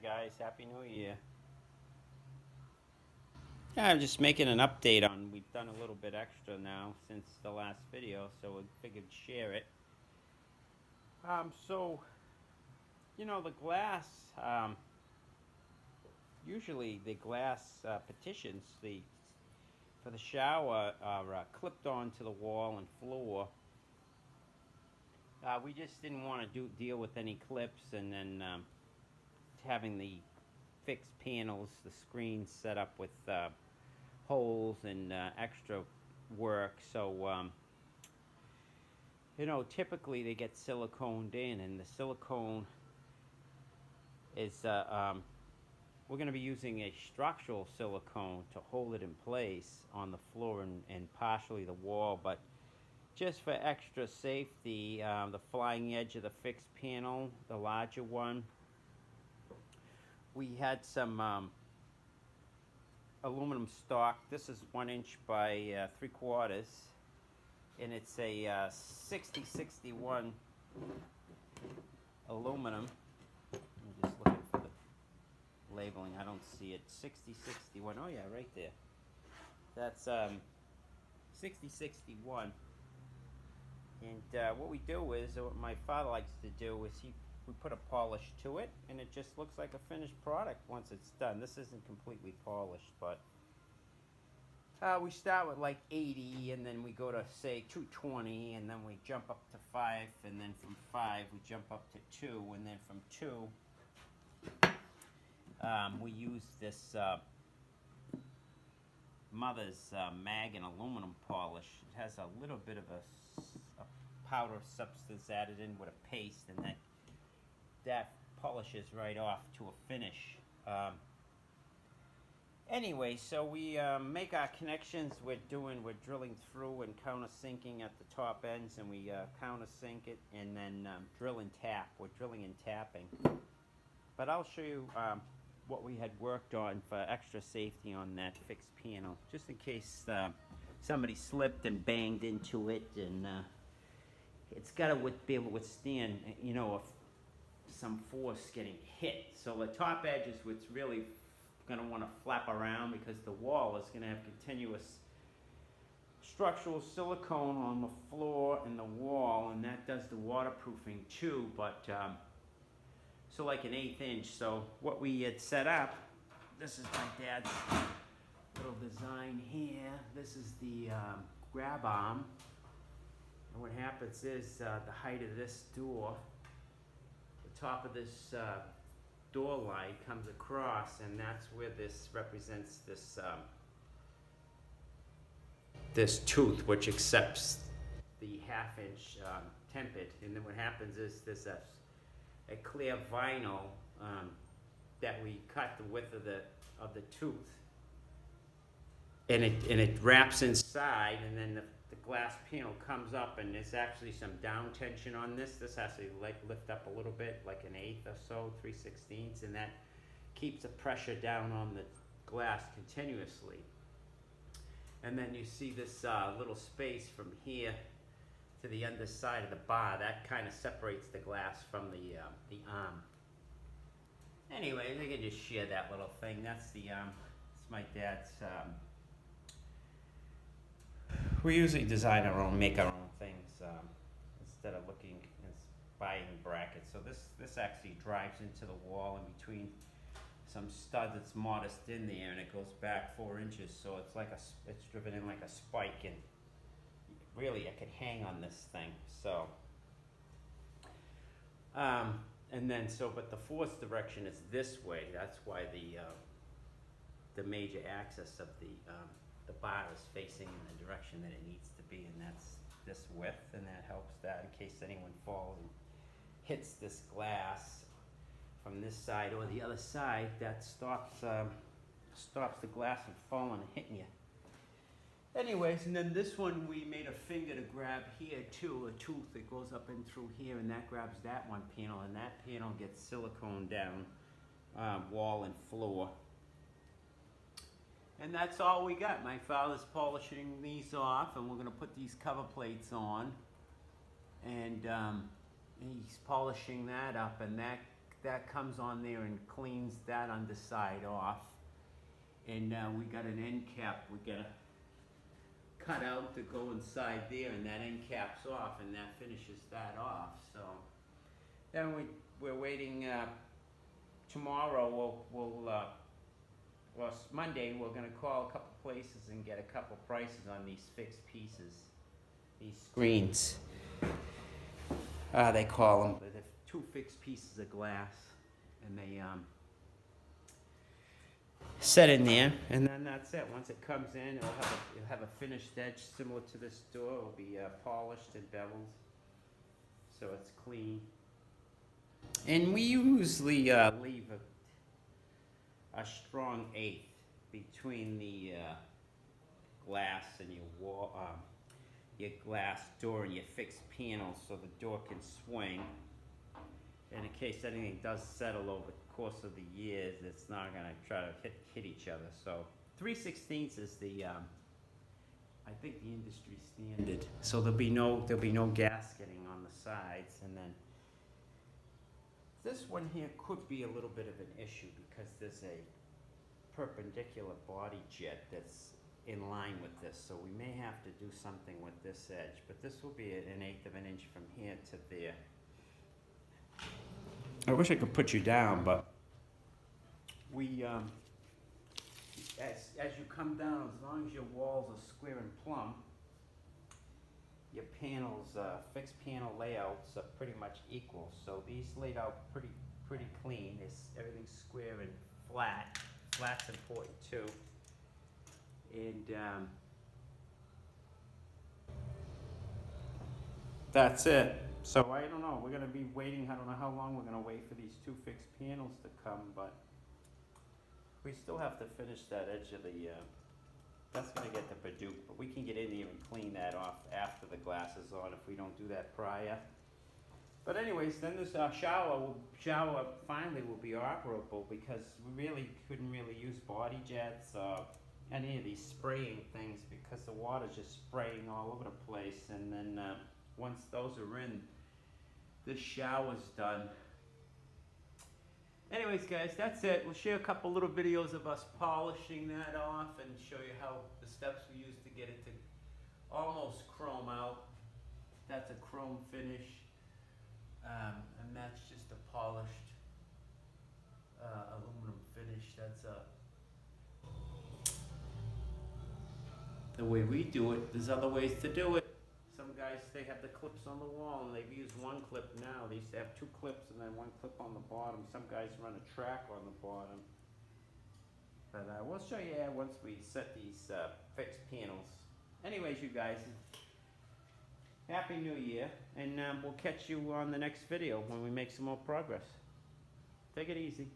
guys. Happy New Year. Yeah, I'm just making an update on. We've done a little bit extra now since the last video, so we figured share it. So the glass. Usually the glass partitions for the shower are clipped onto the wall and floor. We just didn't want to deal with any clips and then having the fixed panels, the screens set up with holes and extra work. So typically they get siliconed in, and the silicone is we're going to be using a structural silicone to hold it in place on the floor and partially the wall, but just for extra safety, the flying edge of the fixed panel, the larger one, we had some aluminum stock. This is 1 inch by 3/4, and it's a 6061 aluminum. I'm just looking for the labeling. I don't see it. 6061. Oh yeah, right there. That's 6061. And what we do is, what my father likes to do is we put a polish to it, and it just looks like a finished product once it's done. This isn't completely polished, but we start with like 80, and then we go to say 220, and then we jump up to 5, and then from 5 we jump up to 2, and then from 2 we use this Mother's mag and aluminum polish. It has a little bit of a powder substance added in with a paste, and that polishes right off to a finish. Anyway, so we make our connections. We're drilling through and countersinking at the top ends, and we countersink it and then drill and tap. We're drilling and tapping. But I'll show you what we had worked on for extra safety on that fixed panel, just in case somebody slipped and banged into it, and it's got to be able to withstand, some force getting hit. So the top edge is what's really going to want to flap around, because the wall is going to have continuous structural silicone on the floor and the wall, and that does the waterproofing too. But so like an 1/8 inch. So what we had set up, this is my dad's little design here. This is the grab arm, and what happens is the height of this door, the top of this door light comes across, and that's where this represents this tooth, which accepts the 1/2 inch tempered. And then what happens is there's a clear vinyl that we cut the width of the tooth, and it wraps inside, and then the glass panel comes up, and there's actually some down tension on this. This has to lift up a little bit, like an 1/8 or so, 3/16, and that keeps the pressure down on the glass continuously. And then you see this little space from here to the underside of the bar. That kind of separates the glass from the arm. Anyway, I can just share that little thing. That's it's my dad's. We usually design our own, make our own things instead of looking and buying brackets. So this actually drives into the wall in between some stud that's modest in there, and it goes back 4 inches. So it's like it's driven in like a spike, and really I could hang on this thing. So and then but the force direction is this way. That's why the major axis of the bar is facing in the direction that it needs to be, and that's this width, and that helps that in case anyone falls and hits this glass from this side or the other side. That stops the glass from falling and hitting you. Anyways, and then this one we made a finger to grab here too, a tooth that goes up in through here, and that grabs that one panel, and that panel gets silicone down wall and floor. And that's all we got. My father's polishing these off, and we're going to put these cover plates on, and he's polishing that up, and that comes on there and cleans that underside off. And we got an end cap we gotta cut out to go inside there, and that end cap's off, and that finishes that off. So then we're waiting. Tomorrow well, Monday we're gonna call a couple places and get a couple prices on these fixed pieces, these screens. They call them. They're 2 fixed pieces of glass, and they set in there, and then that's it. Once it comes in, it'll have a finished edge similar to this door. It'll be polished and beveled, so it's clean. And we usually leave a strong 1/8 between the glass and your wall, your glass door and your fixed panels, so the door can swing. And in case anything does settle over the course of the years, it's not going to try to hit each other. So 3/16 is the I think the industry standard. So there'll be no gasketing on the sides. And then this one here could be a little bit of an issue because there's a perpendicular body jet that's in line with this, so we may have to do something with this edge, but this will be an 1/8 of an inch from here to there. I wish I could put you down, but we as you come down, as long as your walls are square and plumb, your panels, fixed panel layouts are pretty much equal. So these laid out pretty clean. Everything's square and flat. Flat's important too. And that's it. So I don't know. We're gonna be waiting. I don't know how long we're gonna wait for these 2 fixed panels to come, but we still have to finish that edge of the. That's gonna get the Padauk, but we can get in there and clean that off after the glass is on if we don't do that prior. But anyways, then this shower finally will be operable because we really couldn't use body jets or any of these spraying things because the water's just spraying all over the place. And then once those are in, this shower's done. Anyways, guys, that's it. We'll share a couple little videos of us polishing that off and show you how the steps we used to get it to almost chrome out. That's a chrome finish, and that's just a polished aluminum finish. That's the way we do it. There's other ways to do it. Some guys, they have the clips on the wall, and they've used 1 clip now. They used to have 2 clips and then 1 clip on the bottom. Some guys run a track on the bottom. But we'll show you once we set these fixed panels. Anyways, you guys, Happy New Year, and we'll catch you on the next video when we make some more progress. Take it easy.